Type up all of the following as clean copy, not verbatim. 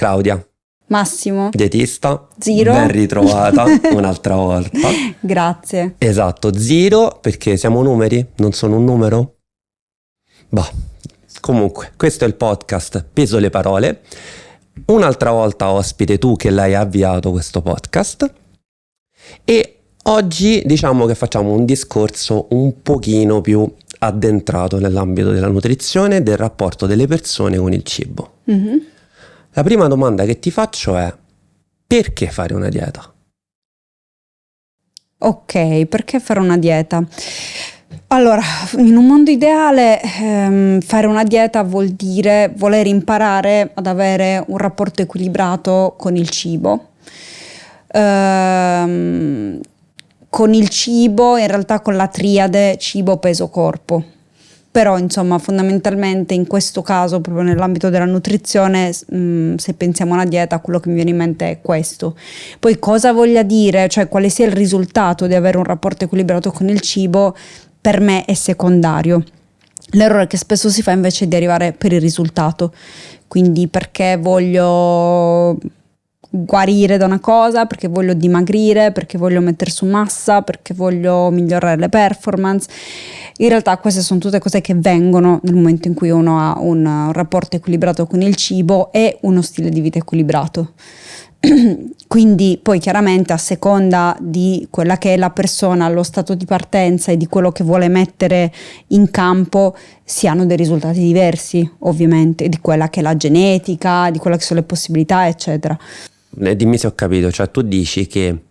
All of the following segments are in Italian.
Claudia, Massimo, dietista, Zero. ben ritrovata un'altra volta. Grazie. Esatto, Zero, perché siamo numeri, non sono un numero? Bah, comunque, questo è il podcast Peso le parole. Un'altra volta ospite tu che l'hai avviato questo podcast. E oggi diciamo che facciamo un discorso un pochino più addentrato nell'ambito della nutrizione e del rapporto delle persone con il cibo. Mhm. La prima domanda che ti faccio è: perché fare una dieta? Ok, perché fare una dieta? Allora, in un mondo ideale, fare una dieta vuol dire voler imparare ad avere un rapporto equilibrato con il cibo. Con il cibo, in realtà con la triade cibo, peso, corpo. Però insomma fondamentalmente in questo caso, proprio nell'ambito della nutrizione, se pensiamo a una dieta, quello che mi viene in mente è questo. Poi cosa voglia dire, cioè quale sia il risultato di avere un rapporto equilibrato con il cibo, per me è secondario. L'errore che spesso si fa invece è di arrivare per il risultato, quindi perché voglio guarire da una cosa, perché voglio dimagrire, perché voglio mettere su massa, perché voglio migliorare le performance. In realtà queste sono tutte cose che vengono nel momento in cui uno ha un rapporto equilibrato con il cibo e uno stile di vita equilibrato. Quindi poi chiaramente a seconda di quella che è la persona, lo stato di partenza e di quello che vuole mettere in campo, si hanno dei risultati diversi, ovviamente, di quella che è la genetica, di quelle che sono le possibilità, eccetera. Dimmi se ho capito, cioè tu dici che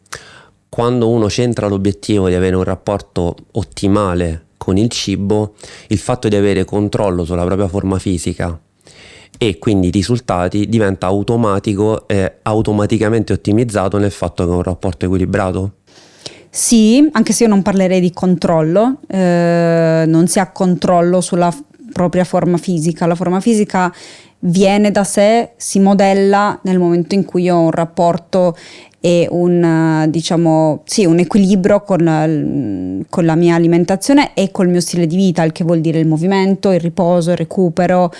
quando uno centra l'obiettivo di avere un rapporto ottimale con il cibo, il fatto di avere controllo sulla propria forma fisica e quindi i risultati diventa automatico e automaticamente ottimizzato nel fatto che è un rapporto equilibrato? Sì, anche se io non parlerei di controllo, non si ha controllo sulla propria forma fisica. La forma fisica viene da sé, si modella nel momento in cui ho un rapporto e un equilibrio con la mia alimentazione e col mio stile di vita, il che vuol dire il movimento, il riposo, il recupero,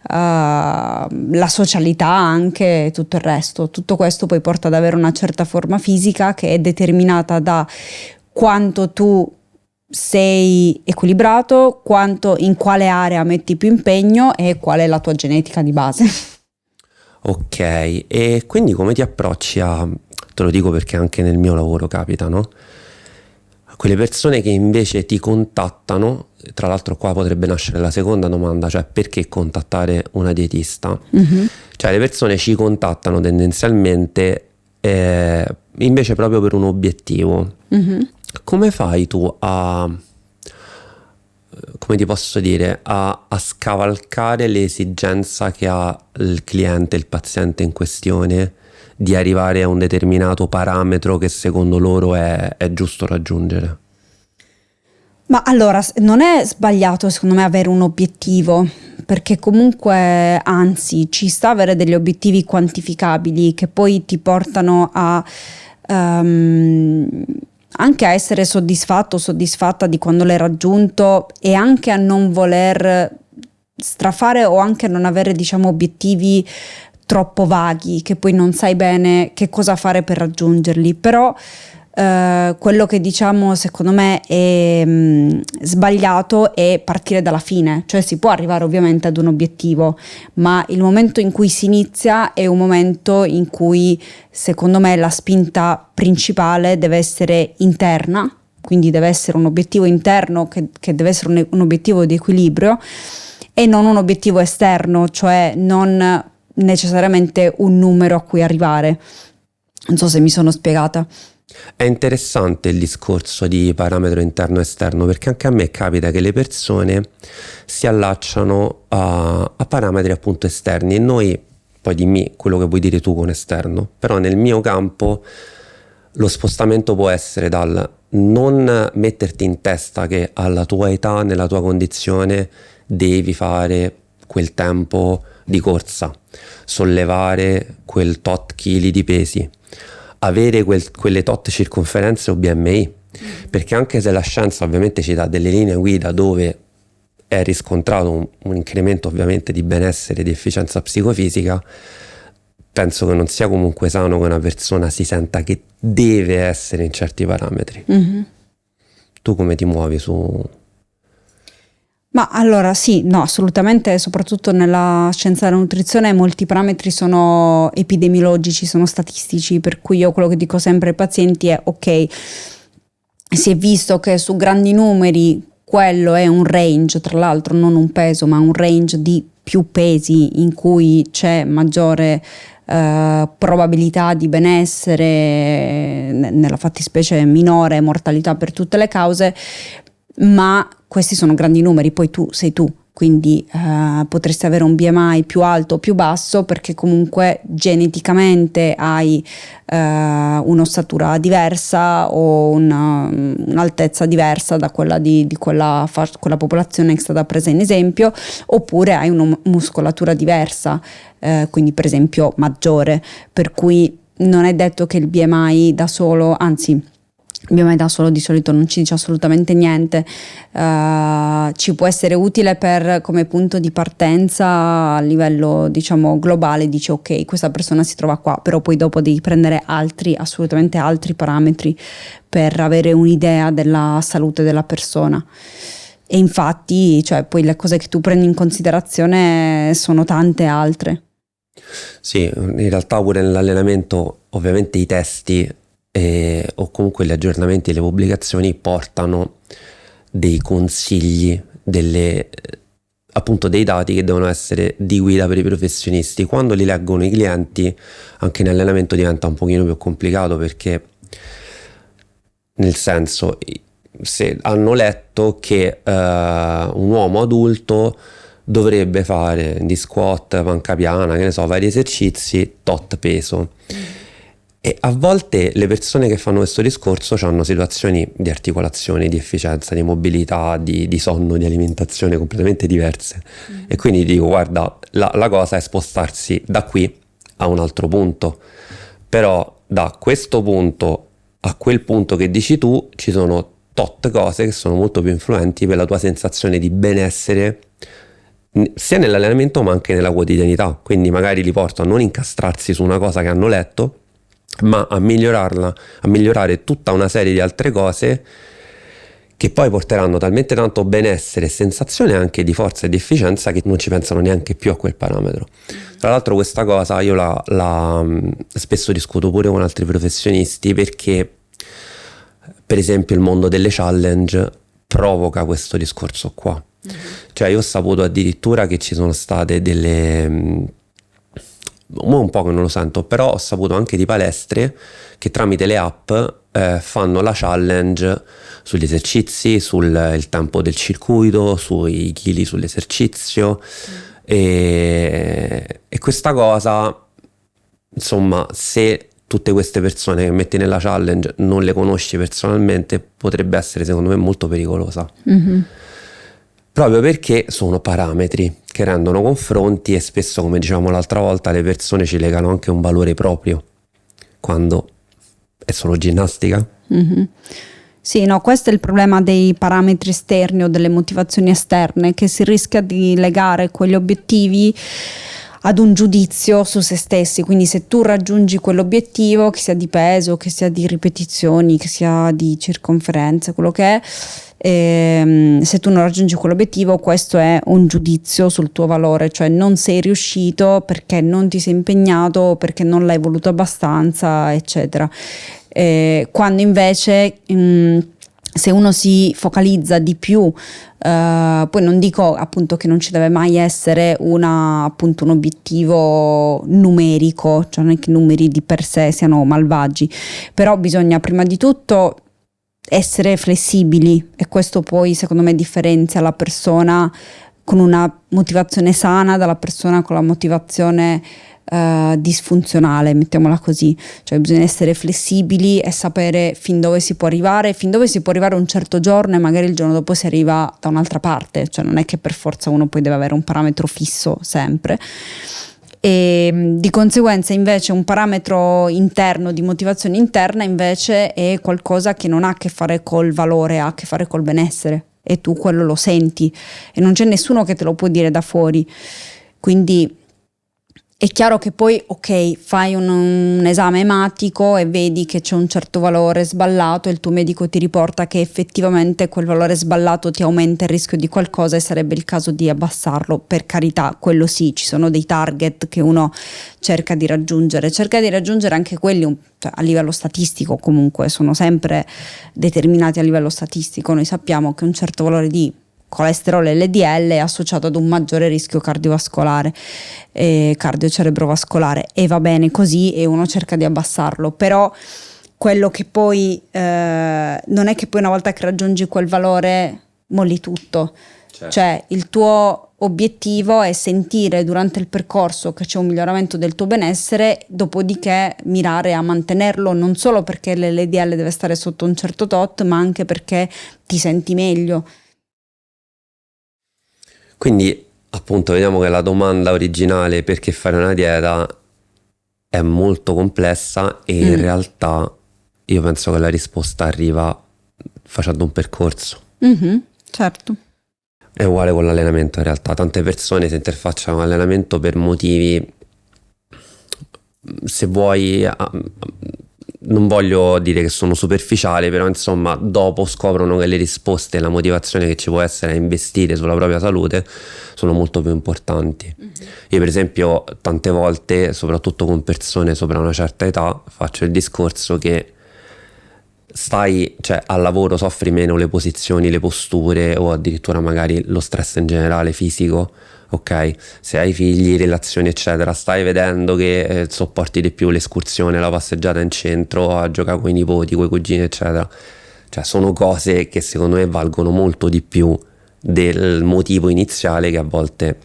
la socialità anche, tutto il resto. Tutto questo poi porta ad avere una certa forma fisica che è determinata da quanto tu sei equilibrato, quanto in quale area metti più impegno e qual è la tua genetica di base. Ok, e quindi come ti approcci te lo dico perché anche nel mio lavoro capita, no? A quelle persone che invece ti contattano, tra l'altro qua potrebbe nascere la seconda domanda, cioè perché contattare una dietista? Mm-hmm. Cioè le persone ci contattano tendenzialmente invece proprio per un obiettivo. Mm-hmm. Come fai tu come ti posso dire, a scavalcare l'esigenza che ha il cliente, il paziente in questione, di arrivare a un determinato parametro che secondo loro è giusto raggiungere? Ma allora, non è sbagliato secondo me avere un obiettivo, perché comunque anzi ci sta avere degli obiettivi quantificabili che poi ti portano a anche a essere soddisfatto o soddisfatta di quando l'hai raggiunto e anche a non voler strafare o anche a non avere, diciamo, obiettivi troppo vaghi che poi non sai bene che cosa fare per raggiungerli. Però quello che diciamo secondo me è sbagliato è partire dalla fine, cioè si può arrivare ovviamente ad un obiettivo, ma il momento in cui si inizia è un momento in cui secondo me la spinta principale deve essere interna, quindi deve essere un obiettivo interno che deve essere un obiettivo di equilibrio e non un obiettivo esterno, cioè non necessariamente un numero a cui arrivare. Non so se mi sono spiegata. È interessante il discorso di parametro interno e esterno, perché anche a me capita che le persone si allacciano a parametri appunto esterni e noi, poi dimmi quello che vuoi dire tu con esterno, però nel mio campo lo spostamento può essere dal non metterti in testa che alla tua età, nella tua condizione, devi fare quel tempo di corsa, sollevare quel tot chili di pesi, avere quelle tot circonferenze o BMI, perché anche se la scienza ovviamente ci dà delle linee guida dove è riscontrato un incremento ovviamente di benessere e di efficienza psicofisica, penso che non sia comunque sano che una persona si senta che deve essere in certi parametri. Tu come ti muovi su... Ma allora sì, no, assolutamente, soprattutto nella scienza della nutrizione molti parametri sono epidemiologici, sono statistici, per cui io quello che dico sempre ai pazienti è ok, si è visto che su grandi numeri quello è un range, tra l'altro non un peso, ma un range di più pesi in cui c'è maggiore probabilità di benessere, nella fattispecie minore mortalità per tutte le cause, ma questi sono grandi numeri, poi tu sei tu, quindi potresti avere un BMI più alto o più basso perché comunque geneticamente hai un'ossatura diversa o un'altezza diversa da quella di quella popolazione che è stata presa in esempio, oppure hai una muscolatura diversa, quindi per esempio maggiore, per cui non è detto che il BMI da solo, anzi il BMI da solo di solito non ci dice assolutamente niente, ci può essere utile come punto di partenza a livello diciamo globale, dice ok, questa persona si trova qua, però poi dopo devi prendere assolutamente altri parametri per avere un'idea della salute della persona. E infatti, cioè, poi le cose che tu prendi in considerazione sono tante altre. Sì, in realtà pure nell'allenamento ovviamente i testi o comunque gli aggiornamenti e le pubblicazioni portano dei consigli, appunto dei dati che devono essere di guida per i professionisti. Quando li leggono i clienti, anche in allenamento diventa un pochino più complicato, perché nel senso, se hanno letto che un uomo adulto dovrebbe fare di squat, panca piana, che ne so, vari esercizi, tot peso. E a volte le persone che fanno questo discorso hanno situazioni di articolazione, di efficienza, di mobilità, di sonno, di alimentazione completamente diverse. E quindi dico, guarda, la cosa è spostarsi da qui a un altro punto. Però da questo punto a quel punto che dici tu ci sono tot cose che sono molto più influenti per la tua sensazione di benessere, sia nell'allenamento ma anche nella quotidianità. Quindi magari li porto a non incastrarsi su una cosa che hanno letto, ma a migliorarla, a migliorare tutta una serie di altre cose che poi porteranno talmente tanto benessere e sensazione anche di forza e di efficienza che non ci pensano neanche più a quel parametro. Tra l'altro questa cosa io la spesso discuto pure con altri professionisti, perché per esempio il mondo delle challenge provoca questo discorso qua. Cioè io ho saputo addirittura che ci sono state delle... un po' che non lo sento, però ho saputo anche di palestre che tramite le app fanno la challenge sugli esercizi, sul tempo del circuito, sui chili sull'esercizio e questa cosa, insomma, se tutte queste persone che metti nella challenge non le conosci personalmente, potrebbe essere secondo me molto pericolosa. Proprio perché sono parametri che rendono confronti e spesso, come dicevamo l'altra volta, le persone ci legano anche un valore proprio quando è solo ginnastica. Sì, no, questo è il problema dei parametri esterni o delle motivazioni esterne, che si rischia di legare quegli obiettivi ad un giudizio su se stessi. Quindi se tu raggiungi quell'obiettivo, che sia di peso, che sia di ripetizioni, che sia di circonferenze, quello che è, se tu non raggiungi quell'obiettivo, questo è un giudizio sul tuo valore, cioè non sei riuscito perché non ti sei impegnato, perché non l'hai voluto abbastanza, eccetera. Quando invece se uno si focalizza di più, poi non dico appunto che non ci deve mai essere appunto un obiettivo numerico, cioè non è che i numeri di per sé siano malvagi, però bisogna prima di tutto essere flessibili, e questo poi secondo me differenzia la persona con una motivazione sana dalla persona con la motivazione disfunzionale, mettiamola così. Cioè bisogna essere flessibili e sapere fin dove si può arrivare un certo giorno, e magari il giorno dopo si arriva da un'altra parte, cioè non è che per forza uno poi deve avere un parametro fisso sempre. E di conseguenza invece un parametro interno di motivazione interna invece è qualcosa che non ha a che fare col valore, ha a che fare col benessere, e tu quello lo senti e non c'è nessuno che te lo può dire da fuori. Quindi È chiaro che poi, ok, fai un esame ematico e vedi che c'è un certo valore sballato e il tuo medico ti riporta che effettivamente quel valore sballato ti aumenta il rischio di qualcosa e sarebbe il caso di abbassarlo. Per carità, quello sì, ci sono dei target che uno cerca di raggiungere anche quelli cioè, a livello statistico, comunque sono sempre determinati a livello statistico. Noi sappiamo che un certo valore di colesterolo LDL è associato ad un maggiore rischio cardiovascolare, cardiocerebrovascolare, e va bene così e uno cerca di abbassarlo, però quello che poi non è che poi una volta che raggiungi quel valore molli tutto. Certo. Cioè il tuo obiettivo è sentire durante il percorso che c'è un miglioramento del tuo benessere, dopodiché mirare a mantenerlo, non solo perché l'LDL deve stare sotto un certo tot, ma anche perché ti senti meglio. Quindi appunto vediamo che la domanda originale perché fare una dieta è molto complessa e in realtà io penso che la risposta arriva facendo un percorso. Certo. È uguale con l'allenamento in realtà, tante persone si interfacciano all'allenamento per motivi, se vuoi, non voglio dire che sono superficiali, però insomma dopo scoprono che le risposte e la motivazione che ci può essere a investire sulla propria salute sono molto più importanti. Io per esempio tante volte, soprattutto con persone sopra una certa età, faccio il discorso che cioè al lavoro soffri meno le posizioni, le posture o addirittura magari lo stress in generale fisico, ok? Se hai figli, relazioni eccetera, stai vedendo che sopporti di più l'escursione, la passeggiata in centro, a giocare con i nipoti, con i cugini eccetera, cioè sono cose che secondo me valgono molto di più del motivo iniziale che a volte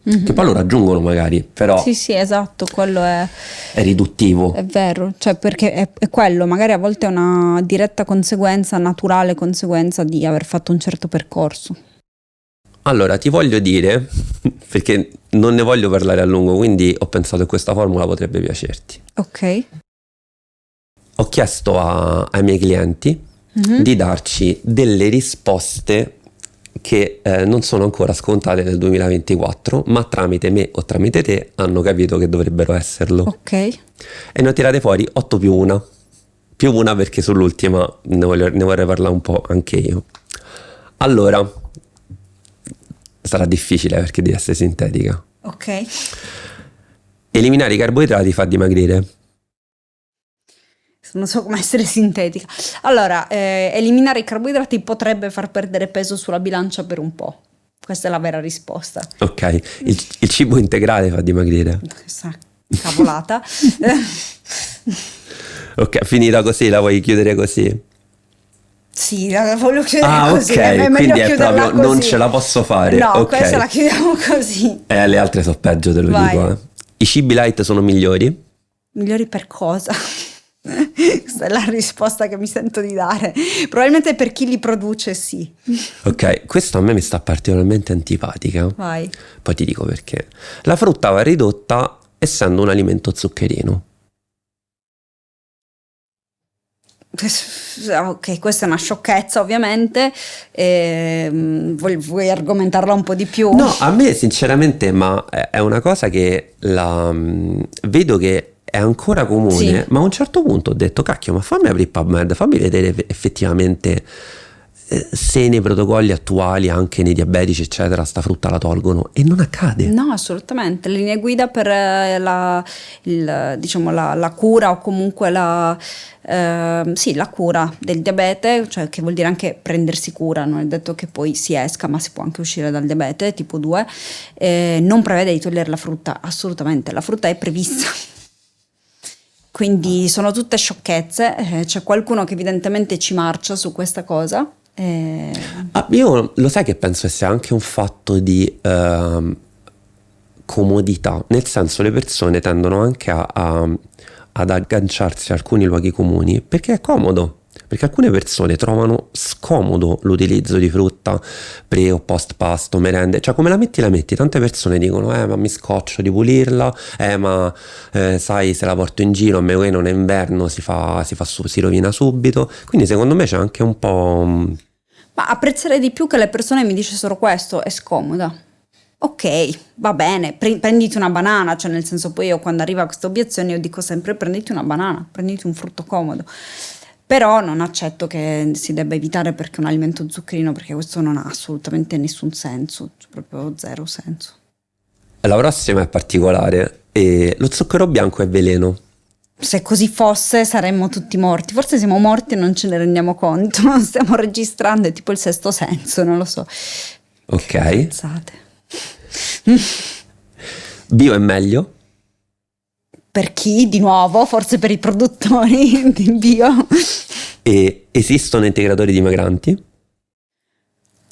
che poi lo raggiungono magari, però sì, esatto, quello è riduttivo. È vero, cioè perché è quello, magari a volte è una diretta conseguenza, naturale conseguenza di aver fatto un certo percorso. Allora ti voglio dire, perché non ne voglio parlare a lungo, quindi ho pensato che questa formula potrebbe piacerti. Ok. Ho chiesto ai miei clienti di darci delle risposte che non sono ancora scontate nel 2024, ma tramite me o tramite te hanno capito che dovrebbero esserlo. Ok. E ne ho tirate fuori 8 più una. Più una perché sull'ultima ne vorrei parlare un po' anche io. Allora, sarà difficile perché devi essere sintetica. Ok. Eliminare i carboidrati fa dimagrire. Non so come essere sintetica. Allora, eliminare i carboidrati potrebbe far perdere peso sulla bilancia per un po'. Questa è la vera risposta. Ok, il cibo integrale fa dimagrire. Questa cavolata. Ok, finita così, la vuoi chiudere così? Sì, la voglio chiudere così. Ok, quindi è proprio così. Non ce la posso fare. No, okay. Questa la chiudiamo così. Le altre so peggio, te lo dico. I cibi light sono migliori? Migliori per cosa? Questa è la risposta che mi sento di dare. Probabilmente per chi li produce sì. Ok, questo a me mi sta particolarmente antipatica. Vai. Poi ti dico perché. La frutta va ridotta essendo un alimento zuccherino. Ok, questa è una sciocchezza ovviamente. Vuoi argomentarla un po' di più? No, a me sinceramente, ma è una cosa che vedo che è ancora comune, sì. Ma a un certo punto ho detto cacchio, ma fammi aprire PubMed, fammi vedere effettivamente se nei protocolli attuali, anche nei diabetici eccetera, sta frutta la tolgono, e non accade. No, assolutamente. Le linee guida per la cura o comunque la cura del diabete, cioè che vuol dire anche prendersi cura, non è detto che poi si esca, ma si può anche uscire dal diabete tipo 2, non prevede di togliere la frutta, assolutamente, la frutta è prevista. Quindi sono tutte sciocchezze, c'è qualcuno che evidentemente ci marcia su questa cosa. Io lo sai che penso che sia anche un fatto di comodità, nel senso le persone tendono anche ad agganciarsi a alcuni luoghi comuni perché è comodo. Perché alcune persone trovano scomodo l'utilizzo di frutta pre o post pasto, merende, cioè come la metti, tante persone dicono ma mi scoccio di pulirla, sai se la porto in giro, a me non è inverno, si rovina subito, quindi secondo me c'è anche un po'... Ma apprezzerei di più che le persone mi dicessero questo, è scomoda. ok, va bene, prenditi una banana, cioè nel senso, poi io quando arriva questa obiezione io dico sempre prenditi una banana, prenditi un frutto comodo, però non accetto che si debba evitare perché è un alimento zuccherino, perché questo non ha assolutamente nessun senso, cioè proprio zero senso. La prossima è particolare, e lo zucchero bianco è veleno. Se così fosse saremmo tutti morti, forse siamo morti e non ce ne rendiamo conto, stiamo registrando, è tipo il sesto senso, non lo so. Ok. Che cazzate. Bio è meglio? Per chi? Di nuovo, forse per i produttori di bio. E esistono integratori dimagranti?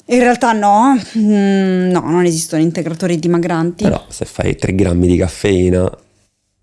In realtà no, no, non esistono integratori dimagranti. Però se fai 3 grammi di caffeina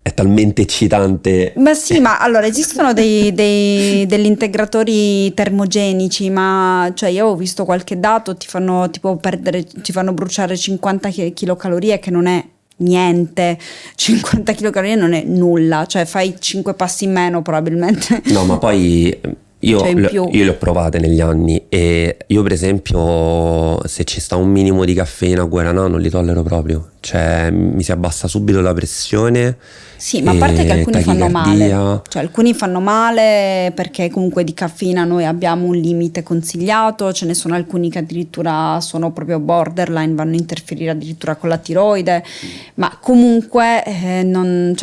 è talmente eccitante. Beh sì, ma allora esistono degli integratori termogenici, ma cioè io ho visto qualche dato, ti fanno tipo perdere, ti fanno bruciare 50 kcal, che non è niente, 50 kcal non è nulla, cioè fai 5 passi in meno probabilmente. No, ma poi io, Cioè in più. io le ho provate negli anni e io per esempio se ci sta un minimo di caffeina o guaranà non li tollero proprio, cioè mi si abbassa subito la pressione. Sì, ma a parte che alcuni fanno male, tachicardia. cioè alcuni fanno male perché comunque di caffeina noi abbiamo un limite consigliato, ce ne sono alcuni che addirittura sono proprio borderline, vanno a interferire addirittura con la tiroide, ma comunque,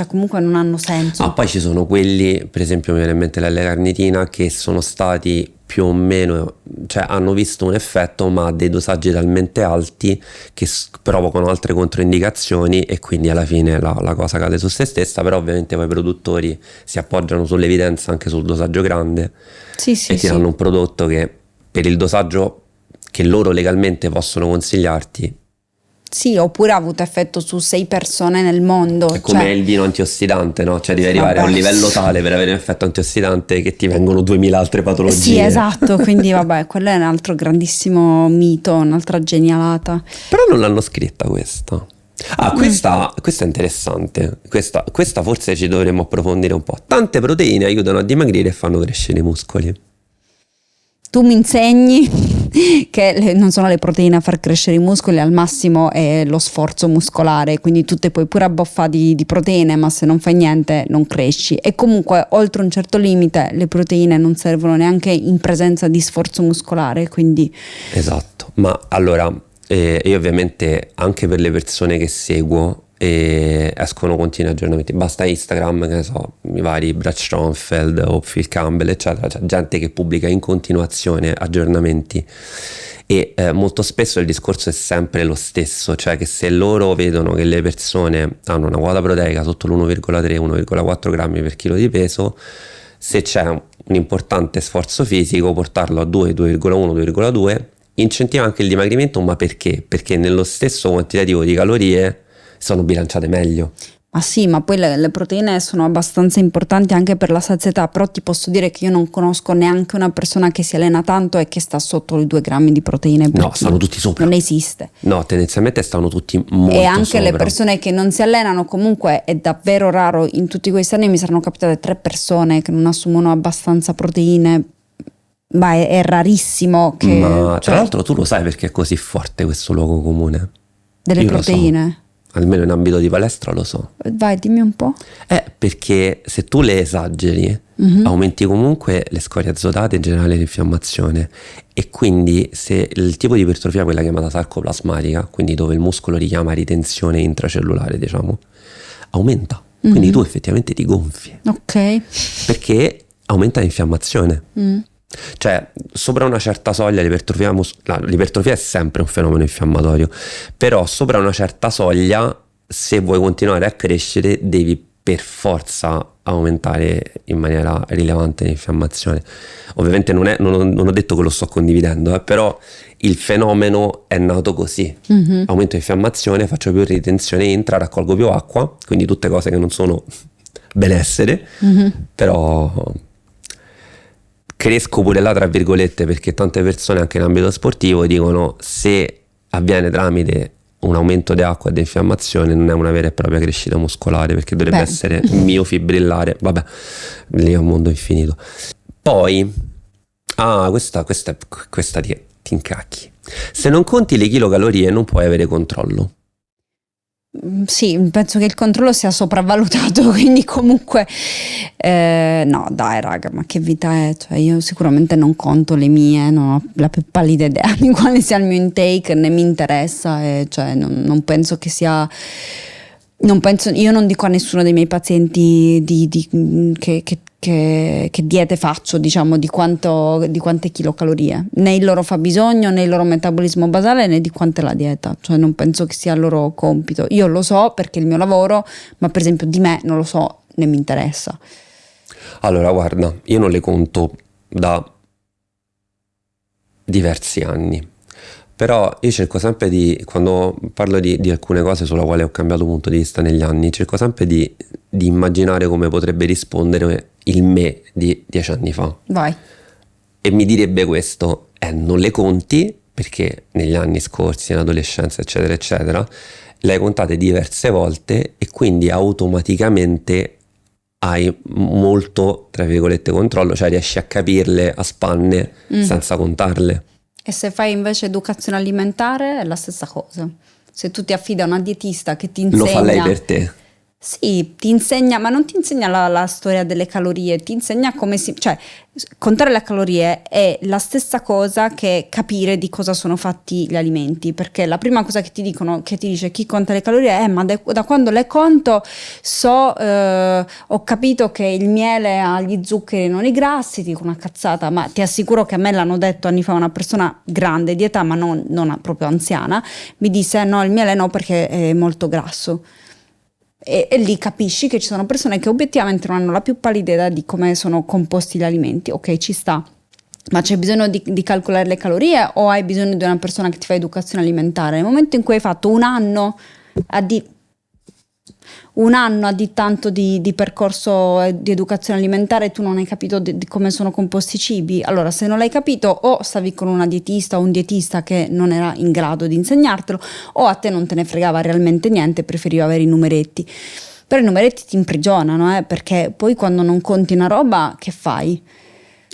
comunque non hanno senso. Ah, poi ci sono quelli, per esempio mi viene in mente l'L-carnitina, che sono stati più o meno, cioè hanno visto un effetto ma a dei dosaggi talmente alti che provocano altre controindicazioni e quindi alla fine la cosa cade su se stessa, però ovviamente poi i produttori si appoggiano sull'evidenza anche sul dosaggio grande Sì, e sì, ti sì. danno un prodotto che per il dosaggio che loro legalmente possono consigliarti Sì, oppure ha avuto effetto su 6 persone nel mondo. è come cioè, il vino antiossidante, no? Cioè devi arrivare a un Vabbè. livello tale per avere un effetto antiossidante che ti vengono 2000 altre patologie. Sì, esatto, quindi vabbè, quello è un altro grandissimo mito, un'altra genialata. Però non l'hanno scritta questa. Ah, questa è interessante. Questa forse ci dovremmo approfondire un po'. Tante proteine aiutano a dimagrire e fanno crescere i muscoli. Tu mi insegni che non sono le proteine a far crescere i muscoli, al massimo è lo sforzo muscolare, quindi tu te puoi pure abboffare di proteine, ma se non fai niente non cresci. E comunque oltre un certo limite le proteine non servono neanche in presenza di sforzo muscolare, quindi... Esatto. Ma allora, io ovviamente anche per le persone che seguo escono continui aggiornamenti. Basta Instagram, che ne so, i vari Brad Schoenfeld o Phil Campbell, eccetera. C'è gente che pubblica in continuazione aggiornamenti e molto spesso il discorso è sempre lo stesso, cioè che se loro vedono che le persone hanno una quota proteica sotto l'1,3-1,4 grammi per chilo di peso, se c'è un importante sforzo fisico, portarlo a 2, 2,1, 2,2 incentiva anche il dimagrimento. Ma perché? Perché nello stesso quantitativo di calorie sono bilanciate meglio. Ma sì, ma poi le proteine sono abbastanza importanti anche per la sazietà, però ti posso dire che io non conosco neanche una persona che si allena tanto e che sta sotto i 2 grammi di proteine per No, chilo. stanno tutti sopra. Non esiste. No, tendenzialmente stanno tutti molto E anche sopra. le persone che non si allenano, comunque è davvero raro, in tutti questi anni mi saranno capitate 3 persone che non assumono abbastanza proteine, ma è rarissimo che... Ma tra cioè, l'altro tu lo sai perché è così forte questo luogo comune? delle Io lo so. proteine. Almeno in ambito di palestra lo so. Vai, dimmi un po'. Perché se tu le esageri, aumenti comunque le scorie azotate e generale l'infiammazione. E quindi se il tipo di ipertrofia, quella chiamata sarcoplasmatica, quindi dove il muscolo richiama ritenzione intracellulare, diciamo, aumenta. Quindi tu effettivamente ti gonfi. Ok. Perché aumenta l'infiammazione. Cioè, sopra una certa soglia l'ipertrofia è sempre un fenomeno infiammatorio, però sopra una certa soglia, se vuoi continuare a crescere, devi per forza aumentare in maniera rilevante l'infiammazione. Ovviamente non ho detto che lo sto condividendo, però il fenomeno è nato così. Aumento l'infiammazione, faccio più ritenzione intra, raccolgo più acqua, quindi tutte cose che non sono benessere, però... cresco pure là tra virgolette, perché tante persone anche in ambito sportivo dicono se avviene tramite un aumento di acqua e di infiammazione non è una vera e propria crescita muscolare, perché dovrebbe essere miofibrillare. Vabbè, lì è un mondo infinito. Poi questa ti incacchi. Se non conti le chilocalorie non puoi avere controllo. Sì, penso che il controllo sia sopravvalutato, quindi comunque no, dai raga, ma che vita è? Cioè, io sicuramente non conto le mie, non ho la più pallida idea di quale sia il mio intake, né mi interessa, e cioè non penso che sia. Non penso, io non dico a nessuno dei miei pazienti che diete faccio, diciamo, di quante kilocalorie, né il loro fabbisogno, né il loro metabolismo basale, né di quanto è la dieta, cioè non penso che sia il loro compito. Io lo so perché è il mio lavoro, ma per esempio di me non lo so, né mi interessa. Allora, guarda, io non le conto da diversi anni, però io cerco sempre quando parlo di alcune cose sulle quali ho cambiato punto di vista negli anni, cerco sempre di immaginare come potrebbe rispondere il me di 10 anni fa. Vai. E mi direbbe questo, non le conti, perché negli anni scorsi, in adolescenza, eccetera, eccetera, le hai contate diverse volte e quindi automaticamente hai molto, tra virgolette, controllo, cioè riesci a capirle a spanne senza contarle. E se fai invece educazione alimentare è la stessa cosa. Se tu ti affidi a una dietista che ti insegna... Lo fa lei per te? Sì, ti insegna, ma non ti insegna la storia delle calorie, ti insegna come si... Cioè, contare le calorie è la stessa cosa che capire di cosa sono fatti gli alimenti, perché la prima cosa che ti dicono, che ti dice chi conta le calorie è ma da quando le conto ho capito che il miele ha gli zuccheri e non i grassi, ti dico una cazzata, ma ti assicuro che a me l'hanno detto anni fa una persona grande di età, ma non proprio anziana, mi disse no, il miele no perché è molto grasso. E lì capisci che ci sono persone che obiettivamente non hanno la più pallida idea di come sono composti gli alimenti. Ok, ci sta, ma c'è bisogno di calcolare le calorie o hai bisogno di una persona che ti fa educazione alimentare? Nel momento in cui hai fatto un anno di tanto di percorso di educazione alimentare, tu non hai capito di come sono composti i cibi. Allora, se non l'hai capito, o stavi con una dietista o un dietista che non era in grado di insegnartelo, o a te non te ne fregava realmente niente, preferiva avere i numeretti. Però i numeretti ti imprigionano, perché poi quando non conti una roba, che fai?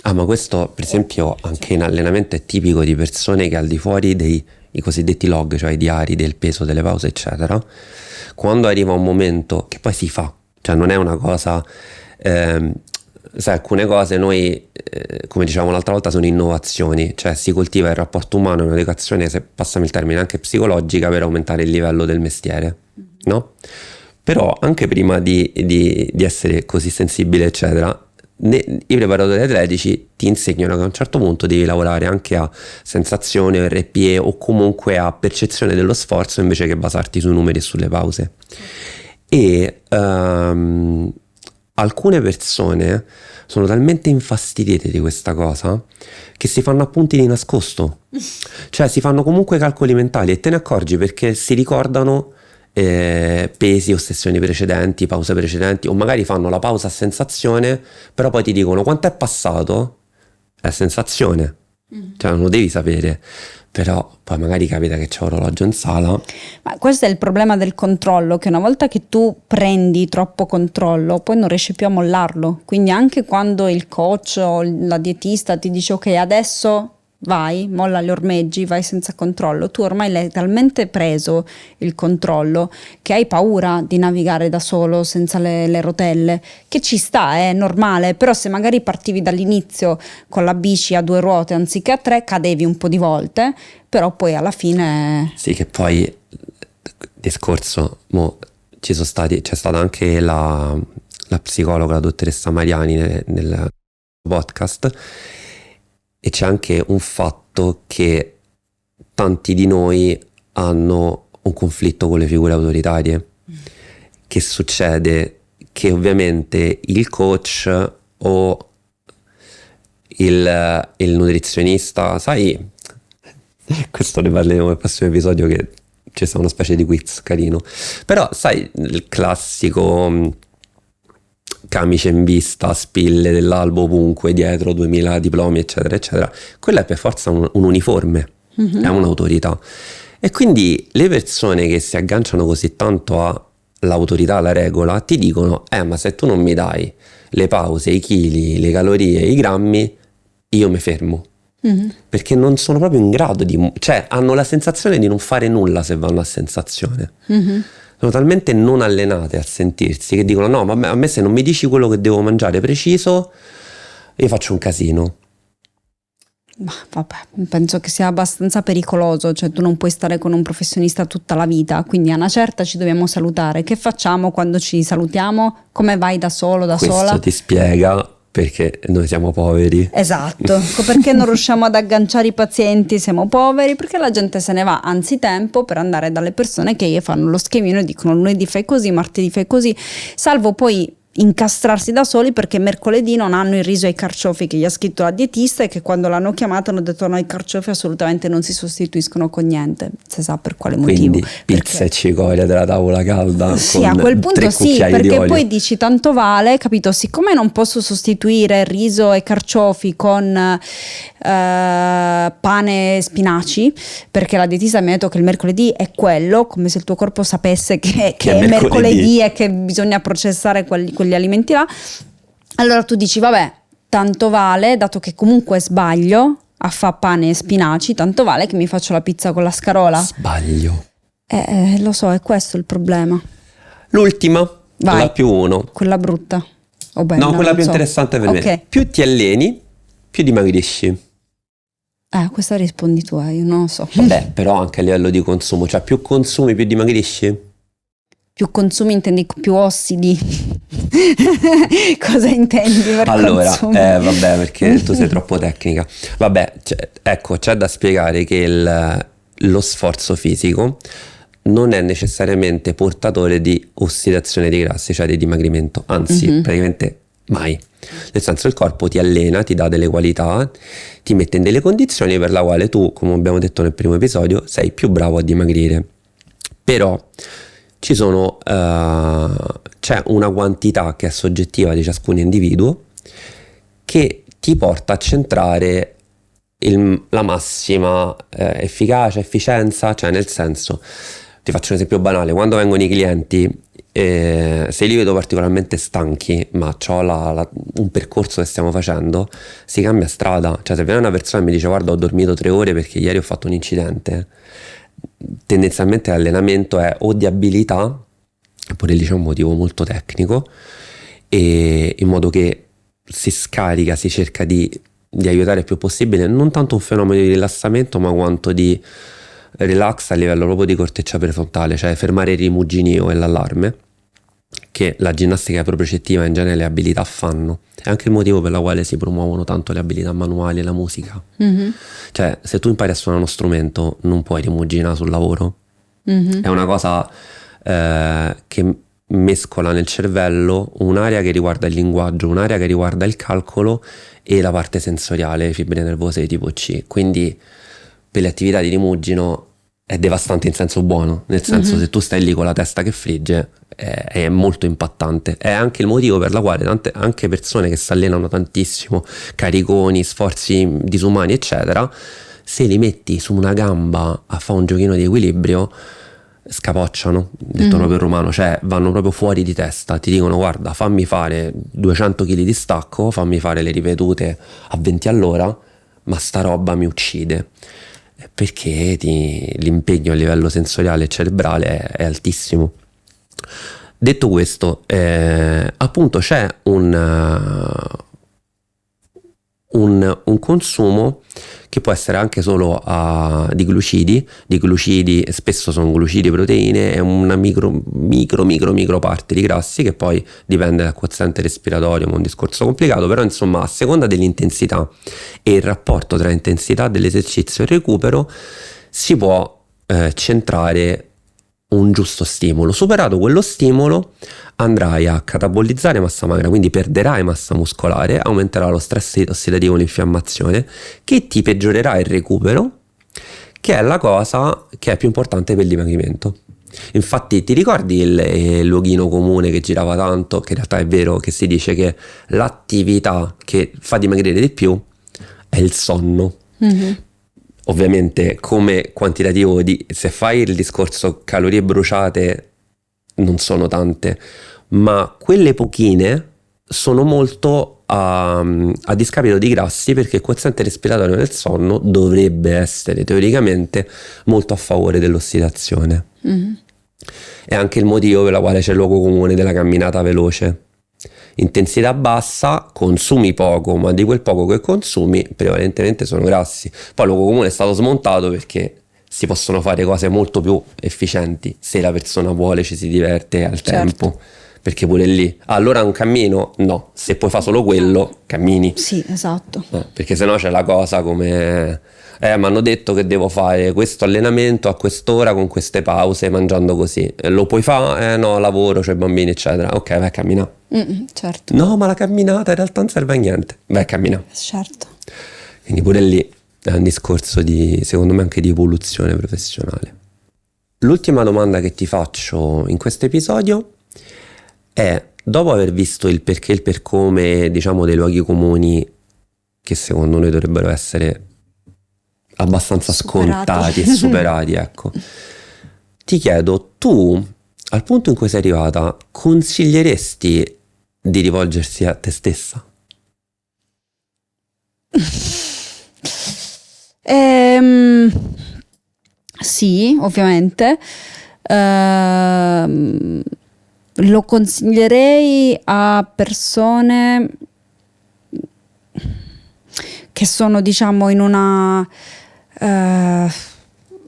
Ah, ma questo per esempio anche in allenamento è tipico di persone che al di fuori dei cosiddetti log, cioè i diari del peso, delle pause, eccetera, quando arriva un momento che poi si fa, cioè non è una cosa, sai, alcune cose noi, come dicevamo l'altra volta, sono innovazioni, cioè si coltiva il rapporto umano, un'educazione, se passami il termine, anche psicologica per aumentare il livello del mestiere, no? Però anche prima di essere così sensibile, eccetera, i preparatori atletici ti insegnano che a un certo punto devi lavorare anche a sensazione, RPE o comunque a percezione dello sforzo invece che basarti sui numeri e sulle pause. E alcune persone sono talmente infastidite di questa cosa che si fanno appunti di nascosto, cioè si fanno comunque calcoli mentali e te ne accorgi perché si ricordano pesi o sessioni precedenti, pause precedenti, o magari fanno la pausa a sensazione, però poi ti dicono quanto è passato, è a sensazione, cioè non lo devi sapere, però poi magari capita che c'è orologio in sala. Ma questo è il problema del controllo, che una volta che tu prendi troppo controllo poi non riesci più a mollarlo, quindi anche quando il coach o la dietista ti dice ok adesso vai, molla gli ormeggi, vai senza controllo, tu ormai l'hai talmente preso il controllo che hai paura di navigare da solo senza le rotelle, che ci sta, è normale, però se magari partivi dall'inizio con la bici a 2 ruote anziché a 3 cadevi un po' di volte, però poi alla fine... Sì, che poi discorso, c'è stata anche la psicologa, la dottoressa Mariani nel podcast. E c'è anche un fatto che tanti di noi hanno un conflitto con le figure autoritarie. Che succede? Che ovviamente il coach o il nutrizionista, sai, questo ne parleremo nel prossimo episodio che c'è una specie di quiz carino, però sai il classico camice in vista, spille dell'albo ovunque, dietro 2000 diplomi, eccetera, eccetera. Quella è per forza un uniforme, è un'autorità. E quindi le persone che si agganciano così tanto all'autorità, alla regola, ti dicono, ma se tu non mi dai le pause, i chili, le calorie, i grammi, io mi fermo. Perché non sono proprio in grado cioè hanno la sensazione di non fare nulla se vanno a sensazione. sono talmente non allenate a sentirsi che dicono no, ma a me se non mi dici quello che devo mangiare preciso, io faccio un casino. Ma vabbè, penso che sia abbastanza pericoloso, cioè tu non puoi stare con un professionista tutta la vita, quindi a una certa ci dobbiamo salutare. Che facciamo quando ci salutiamo? Come vai da solo, da Questo sola? ti spiega perché noi siamo poveri. Esatto, perché non riusciamo ad agganciare i pazienti, siamo poveri, perché la gente se ne va, anzi tempo per andare dalle persone che gli fanno lo schemino e dicono lunedì fai così, martedì fai così, salvo poi incastrarsi da soli perché mercoledì non hanno il riso e i carciofi che gli ha scritto la dietista e che quando l'hanno chiamato hanno detto no, i carciofi assolutamente non si sostituiscono con niente, si sa per quale motivo. Quindi pizza e cicoria della tavola calda sì, con a quel punto 3 sì, cucchiai di perché olio. poi dici tanto vale, capito, siccome non posso sostituire riso e carciofi con pane e spinaci, perché la dietista mi ha detto che il mercoledì è quello, come se il tuo corpo sapesse che è mercoledì e che bisogna processare quegli alimenti là, allora tu dici vabbè, tanto vale, dato che comunque sbaglio a fa pane e spinaci, tanto vale che mi faccio la pizza con la scarola. Sbaglio. Lo so, è questo il problema. L'ultima, Vai. la più 1. Quella brutta o bella? No, quella non più so. interessante per Ok. me. Più ti alleni, più dimagrisci. Questa rispondi tu, io non lo so. Vabbè, però anche a livello di consumo, cioè più consumi, più dimagrisci? Più consumi intendi più ossidi? Cosa intendi per Allora, consumo? vabbè, perché tu sei troppo tecnica. Vabbè, ecco, c'è da spiegare che lo sforzo fisico non è necessariamente portatore di ossidazione dei grassi, cioè di dimagrimento, anzi, praticamente mai. Nel senso, il corpo ti allena, ti dà delle qualità, ti mette in delle condizioni per la quale tu, come abbiamo detto nel primo episodio, sei più bravo a dimagrire. Però c'è una quantità che è soggettiva di ciascun individuo che ti porta a centrare la massima efficacia, efficienza, cioè nel senso, ti faccio un esempio banale, quando vengono i clienti, se li vedo particolarmente stanchi, ma ho un percorso che stiamo facendo, si cambia strada. Cioè se viene una persona e mi dice guarda ho dormito 3 ore perché ieri ho fatto un incidente, tendenzialmente l'allenamento è o di abilità, oppure lì c'è un motivo molto tecnico, e in modo che si scarica, si cerca di aiutare il più possibile, non tanto un fenomeno di rilassamento ma quanto di relax a livello proprio di corteccia prefrontale, cioè fermare il rimuginio e l'allarme, che la ginnastica propriocettiva in genere le abilità fanno. È anche il motivo per la quale si promuovono tanto le abilità manuali e la musica. Cioè se tu impari a suonare uno strumento non puoi rimuginare sul lavoro. È una cosa che mescola nel cervello un'area che riguarda il linguaggio, un'area che riguarda il calcolo e la parte sensoriale, le fibre nervose di tipo C. Quindi per le attività di rimugino è devastante in senso buono, nel senso se tu stai lì con la testa che frigge è molto impattante. È anche il motivo per la quale anche persone che si allenano tantissimo, cariconi, sforzi disumani eccetera, se li metti su una gamba a fare un giochino di equilibrio scapocciano, detto proprio in romano, cioè vanno proprio fuori di testa, ti dicono guarda fammi fare 200 kg di stacco, fammi fare le ripetute a 20 all'ora, ma sta roba mi uccide, perché l'impegno a livello sensoriale e cerebrale è altissimo. Detto questo, appunto c'è un consumo che può essere anche solo di glucidi, spesso sono glucidi proteine, è una micro parte di grassi che poi dipende dal quoziente respiratorio, ma è un discorso complicato, però insomma a seconda dell'intensità e il rapporto tra intensità dell'esercizio e recupero si può centrare un giusto stimolo. Superato quello stimolo andrai a catabolizzare massa magra, quindi perderai massa muscolare, aumenterà lo stress ossidativo e l'infiammazione, che ti peggiorerà il recupero, che è la cosa che è più importante per il dimagrimento. Infatti ti ricordi il luoghino comune che girava tanto, che in realtà è vero, che si dice che l'attività che fa dimagrire di più è il sonno. Ovviamente come quantitativo se fai il discorso calorie bruciate non sono tante, ma quelle pochine sono molto a discapito di grassi, perché il quoziente respiratorio nel sonno dovrebbe essere teoricamente molto a favore dell'ossidazione. È anche il motivo per il quale c'è il luogo comune della camminata veloce. Intensità bassa, consumi poco, ma di quel poco che consumi prevalentemente sono grassi. Poi il luogo comune è stato smontato perché si possono fare cose molto più efficienti se la persona vuole, ci si diverte al tempo. Perché pure lì, allora un cammino? No, se puoi fare solo quello, cammini. Sì, esatto. Perché sennò c'è la cosa come mi hanno detto che devo fare questo allenamento a quest'ora con queste pause, mangiando così. Lo puoi fare? No, lavoro, c'ho i bambini, eccetera. Ok, vai a camminare. Certo. No, ma la camminata in realtà non serve a niente. Vai a camminare. Certo. Quindi pure lì è un discorso secondo me, anche di evoluzione professionale. L'ultima domanda che ti faccio in questo episodio è, dopo aver visto il perché e il per come, diciamo, dei luoghi comuni che secondo noi dovrebbero essere abbastanza scontati e superati, ecco, ti chiedo, tu al punto in cui sei arrivata consiglieresti di rivolgersi a te stessa? Sì, ovviamente. Lo consiglierei a persone che sono, diciamo, in una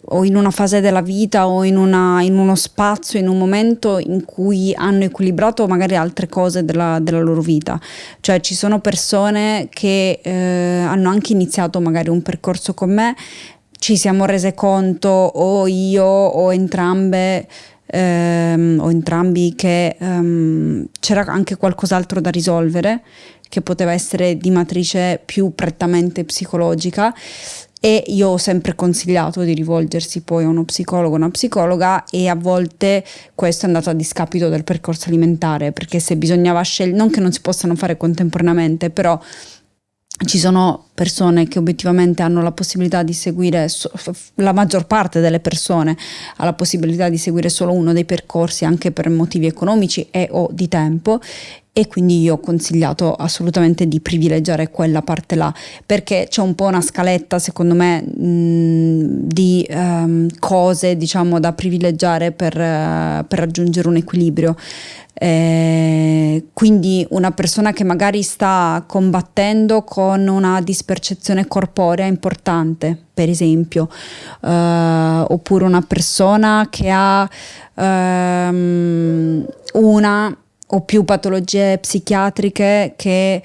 o in una fase della vita o in uno spazio, in un momento in cui hanno equilibrato magari altre cose della loro vita. Cioè ci sono persone che hanno anche iniziato magari un percorso con me, ci siamo rese conto, o io o entrambe o entrambi, che c'era anche qualcos'altro da risolvere, che poteva essere di matrice più prettamente psicologica, e io ho sempre consigliato di rivolgersi poi a uno psicologo, una psicologa, e a volte questo è andato a discapito del percorso alimentare, perché se bisognava scegliere, non che non si possano fare contemporaneamente, però ci sono persone che obiettivamente hanno la possibilità di seguire, la maggior parte delle persone ha la possibilità di seguire solo uno dei percorsi, anche per motivi economici e o di tempo, e quindi io ho consigliato assolutamente di privilegiare quella parte là, perché c'è un po' una scaletta, secondo me, di cose, diciamo, da privilegiare per raggiungere un equilibrio. Quindi una persona che magari sta combattendo con una dispercezione corporea importante, per esempio, oppure una persona che ha una o più patologie psichiatriche che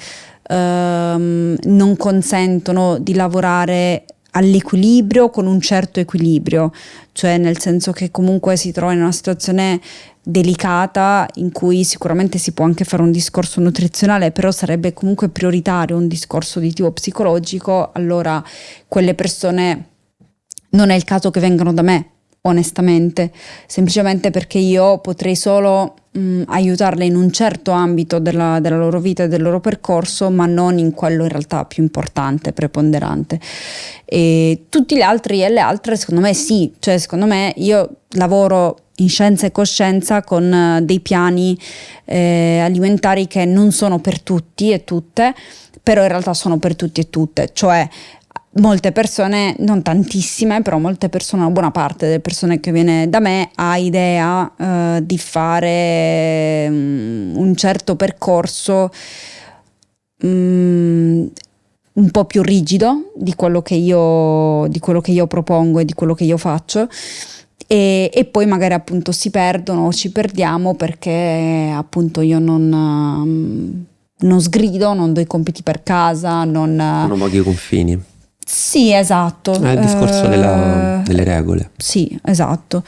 non consentono di lavorare all'equilibrio, con un certo equilibrio, cioè nel senso che comunque si trova in una situazione delicata in cui sicuramente si può anche fare un discorso nutrizionale, però sarebbe comunque prioritario un discorso di tipo psicologico. Allora quelle persone non è il caso che vengano da me, onestamente, semplicemente perché io potrei solo aiutarle in un certo ambito della loro vita e del loro percorso, ma non in quello in realtà più importante, preponderante. E tutti gli altri e le altre, secondo me sì, cioè secondo me io lavoro in scienza e coscienza con dei piani alimentari che non sono per tutti e tutte, però in realtà sono per tutti e tutte, cioè molte persone, non tantissime, però molte persone, una buona parte delle persone che viene da me ha idea di fare un certo percorso un po' più rigido di quello che io propongo e di quello che io faccio. E poi magari appunto si perdono o ci perdiamo perché appunto io non sgrido, non do i compiti per casa, Sono pochi confini. Sì, esatto. È il discorso delle regole. Sì, esatto.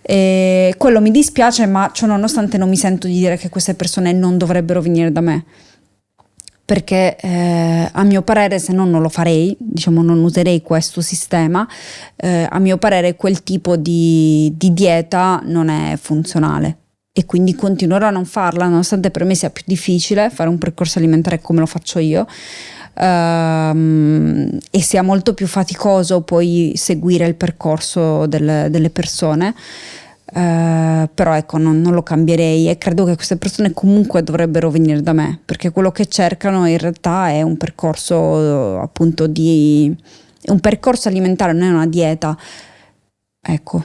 E quello mi dispiace, ma ciò nonostante non mi sento di dire che queste persone non dovrebbero venire da me, perché a mio parere, se no non lo farei, diciamo non userei questo sistema, a mio parere quel tipo di dieta non è funzionale e quindi continuerò a non farla, nonostante per me sia più difficile fare un percorso alimentare come lo faccio io, e sia molto più faticoso poi seguire il percorso delle persone. Però ecco, non lo cambierei, e credo che queste persone comunque dovrebbero venire da me, perché quello che cercano in realtà è un percorso appunto un percorso alimentare, non è una dieta, ecco.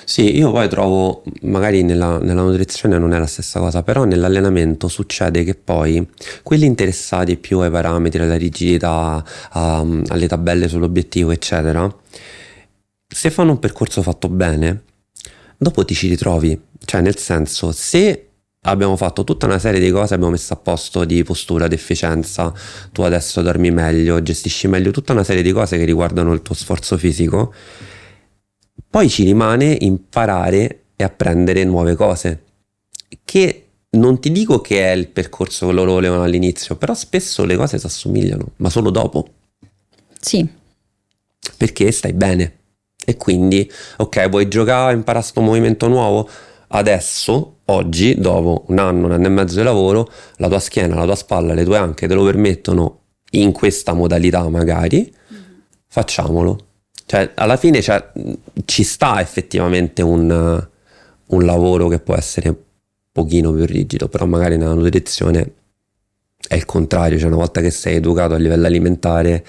Sì, io poi trovo, magari nella nutrizione non è la stessa cosa, però nell'allenamento succede che poi quelli interessati più ai parametri, alla rigidità, alle tabelle sull'obiettivo, eccetera, se fanno un percorso fatto bene, dopo ti ci ritrovi. Cioè, nel senso, se abbiamo fatto tutta una serie di cose, abbiamo messo a posto di postura, di efficienza, tu adesso dormi meglio, gestisci meglio, tutta una serie di cose che riguardano il tuo sforzo fisico, poi ci rimane imparare e apprendere nuove cose, che non ti dico che è il percorso che loro volevano all'inizio, però spesso le cose si assomigliano, ma solo dopo, Sì, perché stai bene. E quindi, ok, vuoi giocare, imparare sto movimento nuovo? Adesso, oggi, dopo un anno e mezzo di lavoro, la tua schiena, la tua spalla, le tue anche te lo permettono in questa modalità magari, facciamolo. Cioè, alla fine ci sta effettivamente un lavoro che può essere un pochino più rigido, però magari nella nutrizione è il contrario, cioè una volta che sei educato a livello alimentare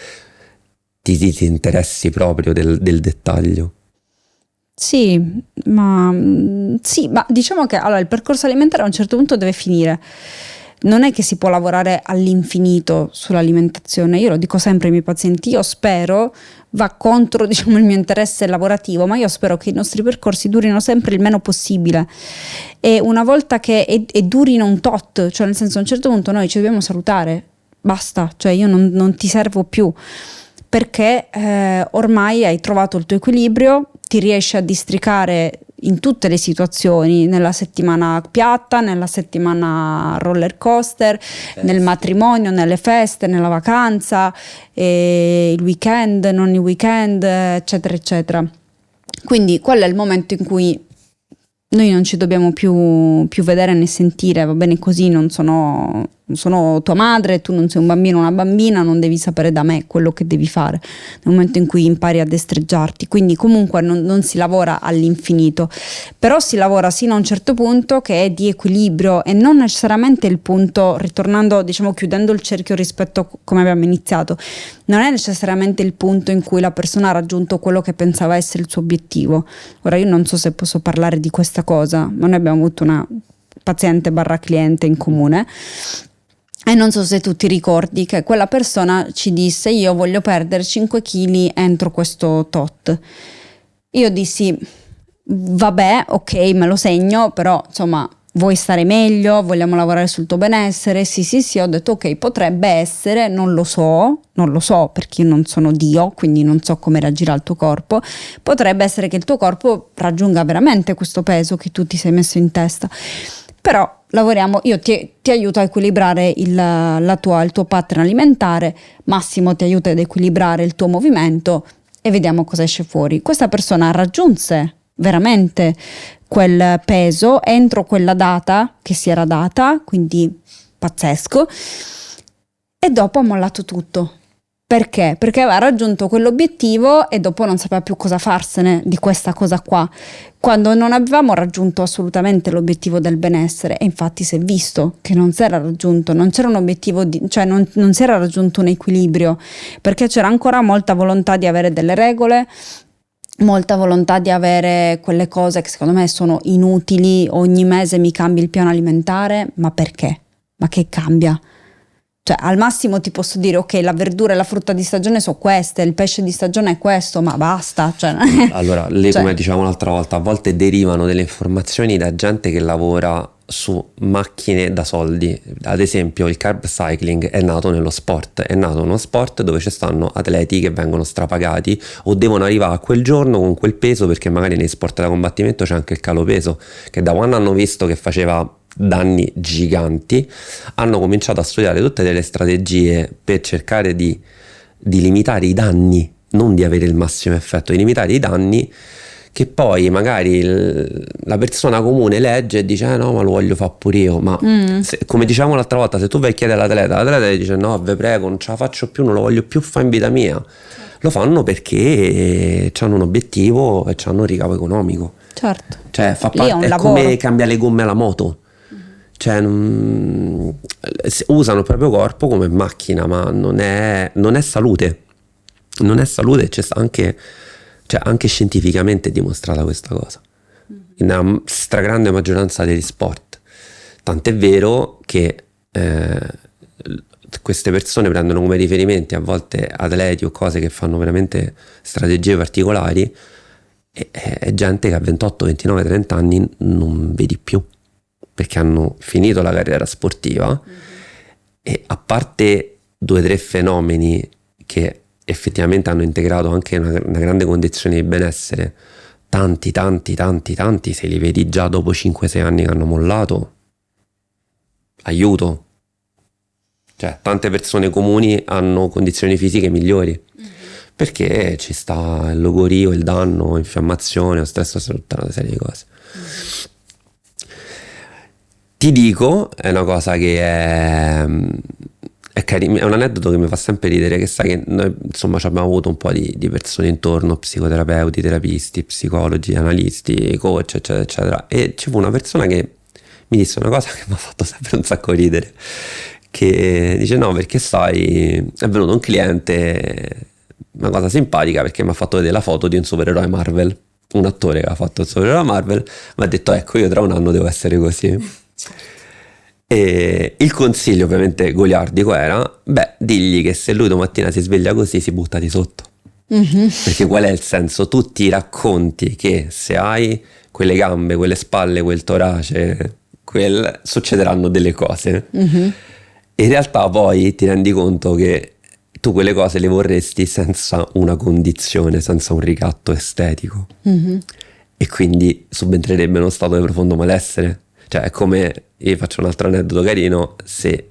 ti interessi proprio del dettaglio. sì, ma diciamo che allora, il percorso alimentare a un certo punto deve finire. Non è che si può lavorare all'infinito sull'alimentazione. Io lo dico sempre ai miei pazienti, io spero, va contro diciamo il mio interesse lavorativo, ma io spero che i nostri percorsi durino sempre il meno possibile, e una volta che e durino un tot, cioè nel senso a un certo punto noi ci dobbiamo salutare, basta, cioè io non ti servo più, perché ormai hai trovato il tuo equilibrio, ti riesci a districare in tutte le situazioni, nella settimana piatta, nella settimana roller coaster, nel matrimonio, nelle feste, nella vacanza, il weekend, non il weekend, eccetera, eccetera. Quindi quello è il momento in cui noi non ci dobbiamo più vedere né sentire, va bene così, non sono tua madre, tu non sei un bambino o una bambina, non devi sapere da me quello che devi fare nel momento in cui impari a destreggiarti. Quindi comunque non si lavora all'infinito, però si lavora sino a un certo punto che è di equilibrio, e non necessariamente il punto, ritornando diciamo chiudendo il cerchio rispetto a come abbiamo iniziato, non è necessariamente il punto in cui la persona ha raggiunto quello che pensava essere il suo obiettivo. Ora io non so se posso parlare di questa cosa, ma noi abbiamo avuto una paziente barra cliente in comune, e non so se tu ti ricordi che quella persona ci disse: io voglio perdere 5 kg entro questo tot. Io dissi: vabbè, ok, me lo segno, però insomma vuoi stare meglio, vogliamo lavorare sul tuo benessere? Sì, ho detto ok, potrebbe essere, non lo so perché io non sono Dio, quindi non so come reagirà il tuo corpo, potrebbe essere che il tuo corpo raggiunga veramente questo peso che tu ti sei messo in testa, però lavoriamo, io ti aiuto a equilibrare il tuo pattern alimentare, Massimo ti aiuta ad equilibrare il tuo movimento e vediamo cosa esce fuori. Questa persona raggiunse veramente quel peso entro quella data che si era data, quindi pazzesco, e dopo ha mollato tutto. Perché? Perché aveva raggiunto quell'obiettivo e dopo non sapeva più cosa farsene di questa cosa qua, quando non avevamo raggiunto assolutamente l'obiettivo del benessere. E infatti si è visto che non si era raggiunto, non c'era un obiettivo, cioè non si era raggiunto un equilibrio, perché c'era ancora molta volontà di avere delle regole, molta volontà di avere quelle cose che secondo me sono inutili. Ogni mese mi cambi il piano alimentare, ma perché? Ma che cambia? Cioè al massimo ti posso dire ok, la verdura e la frutta di stagione sono queste, il pesce di stagione è questo, ma basta, cioè, allora lei, come dicevamo l'altra volta, a volte derivano delle informazioni da gente che lavora su macchine da soldi. Ad esempio il carb cycling è nato nello sport, è nato uno sport dove ci stanno atleti che vengono strapagati o devono arrivare a quel giorno con quel peso, perché magari nei sport da combattimento c'è anche il calo peso, che da quando hanno visto che faceva danni giganti hanno cominciato a studiare tutte delle strategie per cercare di limitare i danni, non di avere il massimo effetto, di limitare i danni, che poi magari la persona comune legge e dice no, ma lo voglio fare pure io, ma come dicevamo l'altra volta, se tu vai a chiedere l'atleta dice no, ve prego, non ce la faccio più, non lo voglio più fare in vita mia. Lo fanno perché hanno un obiettivo e hanno un ricavo economico. certo, Cioè è come cambia le gomme alla moto. Cioè usano il proprio corpo come macchina, ma non è salute, c'è anche, cioè anche scientificamente è dimostrata questa cosa. nella stragrande maggioranza degli sport. Tant'è vero che queste persone prendono come riferimenti a volte atleti o cose che fanno veramente strategie particolari, e è gente che a 28, 29, 30 anni non vedi più, perché hanno finito la carriera sportiva e, a parte 2 o 3 fenomeni che effettivamente hanno integrato anche una grande condizione di benessere, tanti se li vedi già dopo 5-6 anni che hanno mollato, aiuto. Cioè, tante persone comuni hanno condizioni fisiche migliori, perché ci sta il logorio, il danno, infiammazione, lo stress, tutta una serie di cose. Ti dico, è una cosa che è carino, è un aneddoto che mi fa sempre ridere, che sai che noi insomma ci abbiamo avuto un po' di persone intorno, psicoterapeuti, terapisti, psicologi, analisti, coach, eccetera, eccetera, e ci fu una persona che mi disse una cosa che mi ha fatto sempre un sacco ridere, che dice: no, perché sai, è venuto un cliente, una cosa simpatica, perché mi ha fatto vedere la foto di un supereroe Marvel, un attore che ha fatto il supereroe Marvel, mi ha detto: ecco, io tra un anno devo essere così. E il consiglio ovviamente goliardico era: beh, digli che se lui domattina si sveglia così si butta di sotto. Perché qual è il senso? Tu ti racconti che se hai quelle gambe, quelle spalle, quel torace, succederanno delle cose. In realtà poi ti rendi conto che tu quelle cose le vorresti senza una condizione, senza un ricatto estetico. E quindi subentrerebbe uno stato di profondo malessere. Cioè è come, io faccio un altro aneddoto carino, se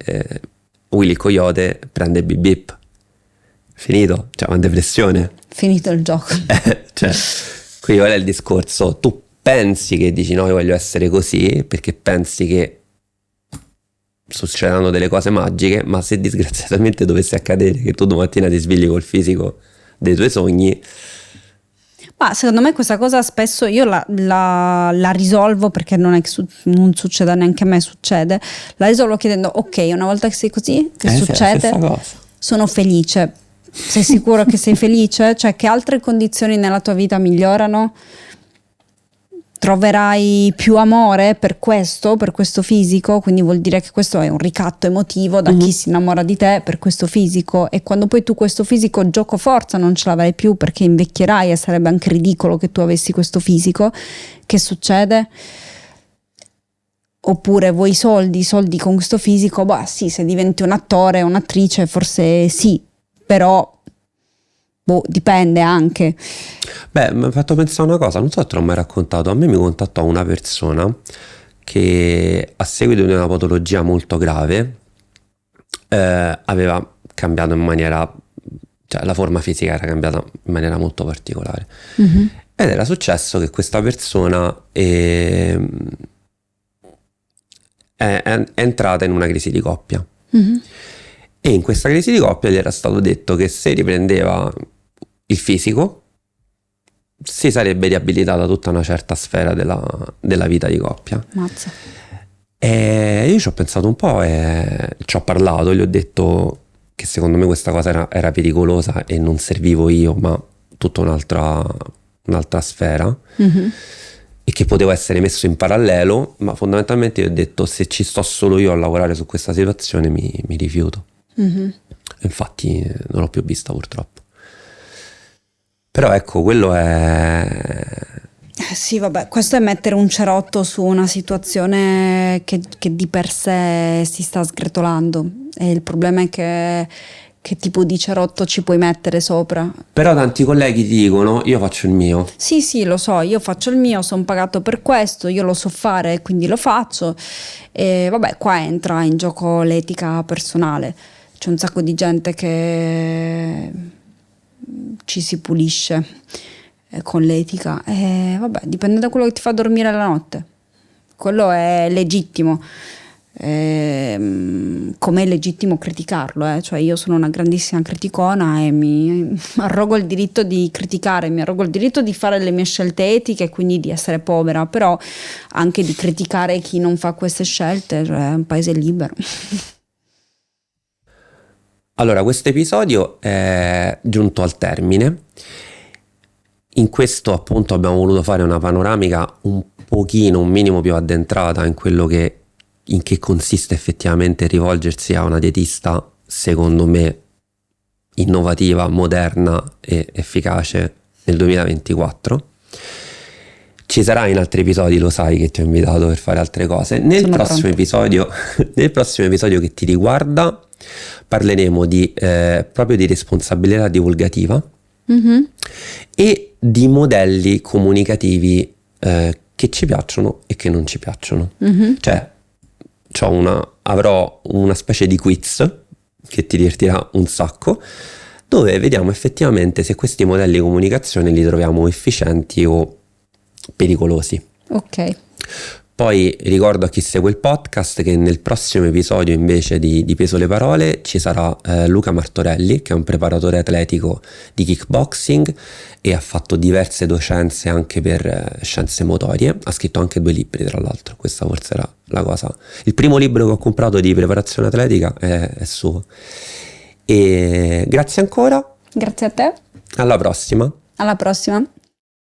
Willy Coyote prende Bip Bip, finito, cioè una depressione. Finito il gioco. Cioè, qui qual è il discorso? Tu pensi che dici: no, io voglio essere così, perché pensi che succedano delle cose magiche, ma se disgraziatamente dovesse accadere che tu domattina ti svegli col fisico dei tuoi sogni. Ma secondo me questa cosa spesso io la risolvo, perché non è che non succeda neanche a me, succede. La risolvo chiedendo: ok, una volta che sei così, che succede? Sono felice. Sei sicuro che sei felice? Cioè, che altre condizioni nella tua vita migliorano? Troverai più amore per questo fisico, quindi vuol dire che questo è un ricatto emotivo da chi si innamora di te per questo fisico, e quando poi tu questo fisico gioco forza non ce l'avrai più, perché invecchierai e sarebbe anche ridicolo che tu avessi questo fisico, che succede? Oppure vuoi i soldi con questo fisico? Bah sì, se diventi un attore o un'attrice forse sì, però dipende anche. Beh, mi ha fatto pensare una cosa, non so se te l'ho mai raccontato. A me mi contattò una persona che, a seguito di una patologia molto grave, aveva cambiato in maniera, cioè la forma fisica era cambiata in maniera molto particolare. Ed era successo che questa persona è entrata in una crisi di coppia. E in questa crisi di coppia gli era stato detto che se riprendeva il fisico si sarebbe riabilitata tutta una certa sfera della vita di coppia. Mazza. E io ci ho pensato un po' e ci ho parlato, gli ho detto che secondo me questa cosa era pericolosa e non servivo io, ma tutta un'altra sfera, e che poteva essere messo in parallelo, ma fondamentalmente io ho detto: se ci sto solo io a lavorare su questa situazione mi rifiuto. Infatti non l'ho più vista, purtroppo. Però ecco, quello è... Sì, vabbè, questo è mettere un cerotto su una situazione che di per sé si sta sgretolando, e il problema è che tipo di cerotto ci puoi mettere sopra. Però tanti colleghi ti dicono: io faccio il mio. Sì, lo so, io faccio il mio, sono pagato per questo, io lo so fare, quindi lo faccio. E vabbè, qua entra in gioco l'etica personale. C'è un sacco di gente che ci si pulisce con l'etica, e vabbè, dipende da quello che ti fa dormire la notte. Quello è legittimo. Com'è legittimo criticarlo, cioè io sono una grandissima criticona e mi arrogo il diritto di criticare, mi arrogo il diritto di fare le mie scelte etiche e quindi di essere povera, però anche di criticare chi non fa queste scelte, cioè è un paese libero. Allora, questo episodio è giunto al termine. in questo appunto abbiamo voluto fare una panoramica un minimo più addentrata in che consiste effettivamente rivolgersi a una dietista, secondo me, innovativa, moderna e efficace nel 2024. Ci sarà in altri episodi, lo sai che ti ho invitato per fare altre cose. Nel prossimo episodio che ti riguarda parleremo proprio di responsabilità divulgativa e di modelli comunicativi che ci piacciono e che non ci piacciono. Cioè avrò una specie di quiz che ti divertirà un sacco, dove vediamo effettivamente se questi modelli di comunicazione li troviamo efficienti o pericolosi. Ok. Poi ricordo a chi segue il podcast che nel prossimo episodio invece di Peso le parole ci sarà Luca Martorelli, che è un preparatore atletico di kickboxing e ha fatto diverse docenze anche per scienze motorie. Ha scritto anche 2 libri, tra l'altro. Questa forse era la cosa. Il primo libro che ho comprato di preparazione atletica è suo. E grazie ancora. Grazie a te. Alla prossima. Alla prossima.